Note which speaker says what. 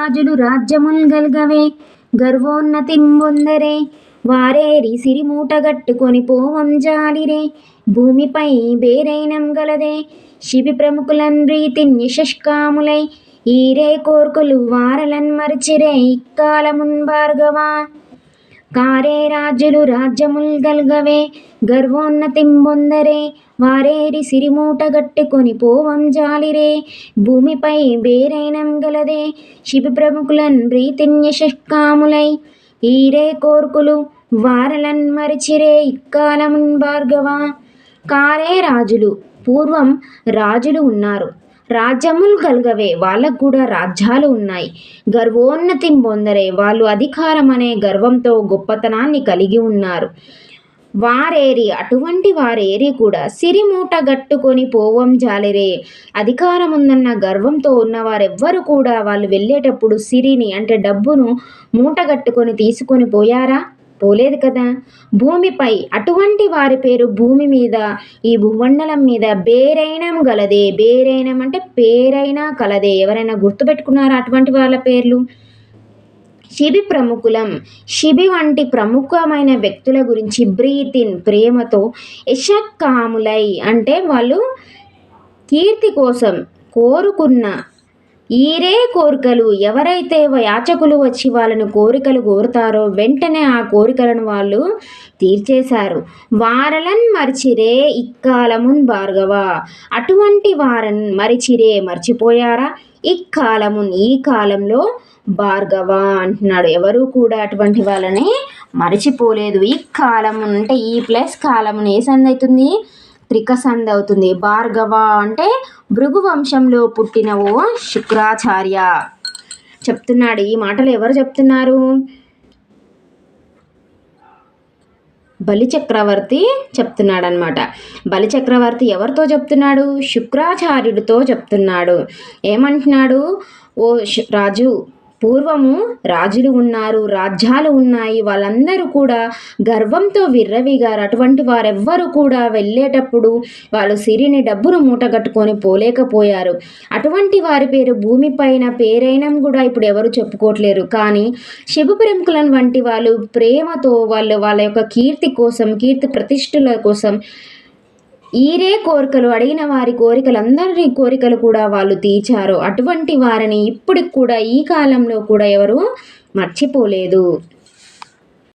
Speaker 1: రాజులు రాజ్యముల్ గల్గవే గర్వోన్నతింబొందరే వారేరి సిరిమూటగట్టుకొని పోవం జాలిరే భూమిపై బేరైనం గలదే శిబి ప్రముఖులన్ రీతిన్ యశష్కాములై ఈరే కోర్కులు వారలన్ మరిచిరే ఇక్కాలమున్ భార్గవా కారే రాజులు రాజ్యముల్ గల్గవే గర్వోన్నతింబొందరే వారేరి సిరిమూటగట్టుకొని పోవం జాలిరే భూమిపై బేరైనం గలదే శిబి ప్రముఖులన్ ప్రీతిన్ యశష్కాములై ఈరే కోర్కులు వారలన్ మరిచిరే ఇక్కాలమున్ భార్గవా కారే రాజులు పూర్వం రాజులు ఉన్నారు. రాజ్యములు కలగవే వాళ్ళకు కూడా రాజ్యాలు ఉన్నాయి. గర్వోన్నతిని పొందరే వాళ్ళు అధికారం అనే గర్వంతో గొప్పతనాన్ని కలిగి ఉన్నారు. వారేరి అటువంటి వారేరి కూడా సిరిమూట గట్టుకొని పోవం జాలిరే అధికారం ఉందన్న గర్వంతో ఉన్నవారెవ్వరు కూడా వాళ్ళు వెళ్ళేటప్పుడు సిరిని అంటే డబ్బును మూటగట్టుకొని తీసుకొని పోయారా? పోలేదు కదా. భూమిపై అటువంటి వారి పేరు భూమి మీద ఈ భూమండలం మీద బేరైనం గలదే. బేరైనం అంటే పేరైనా కలదే. ఎవరైనా గుర్తుపెట్టుకున్నారా అటువంటి వాళ్ళ పేర్లు? శిబి ప్రముఖులం శిబి వంటి ప్రముఖమైన వ్యక్తుల గురించి బ్రీతిన్ ప్రేమతో యశక్కాములై అంటే వాళ్ళు కీర్తి కోసం కోరుకున్న ఈరే కోరికలు ఎవరైతే యాచకులు వచ్చి వాళ్ళను కోరికలు కోరుతారో వెంటనే ఆ కోరికలను వాళ్ళు తీర్చేశారు. వారలన్ మరిచిరే ఇక్కాలమున్ భార్గవ అటువంటి వారన్ మరిచిరే మర్చిపోయారా? ఇక్కాలమున్ ఈ కాలంలో భార్గవ అంటున్నాడు. ఎవరు కూడా అటువంటి వాళ్ళని మరిచిపోలేదు. ఈ కాలము అంటే ఈ ప్లస్ కాలమును ఏ సంధి అవుతుంది? త్రిక సంధి అవుతుంది. భార్గవ అంటే భృగు వంశంలో పుట్టిన ఓ శుక్రాచార్య చెప్తున్నాడు. ఈ మాటలు ఎవరు చెప్తున్నారు? బలిచక్రవర్తి చెప్తున్నాడు అనమాట. బలిచక్రవర్తి ఎవరితో చెప్తున్నాడు? శుక్రాచార్యుడితో చెప్తున్నాడు. ఏమంటున్నాడు? ఓ రాజు, పూర్వము రాజులు ఉన్నారు, రాజ్యాలు ఉన్నాయి, వాళ్ళందరూ కూడా గర్వంతో విర్రవీగారు. అటువంటి వారెవ్వరూ కూడా వెళ్ళేటప్పుడు వాళ్ళు సిరిని డబ్బును మూటగట్టుకొని పోలేకపోయారు. అటువంటి వారి పేరు భూమిపైన పేరైనం కూడా ఇప్పుడు ఎవరు చెప్పుకోవట్లేరు. కానీ శివ ప్రముఖులను వంటి వాళ్ళు ప్రేమతో వాళ్ళ యొక్క కీర్తి కోసం, కీర్తి ప్రతిష్ఠల కోసం ఈరే కోరికలు అడిగిన వారి కోరికలందరి కోరికలు కూడా వాళ్ళు తీర్చారు. అటువంటి వారిని ఇప్పటికి కూడా ఈ కాలంలో కూడా ఎవరు మర్చిపోలేదు.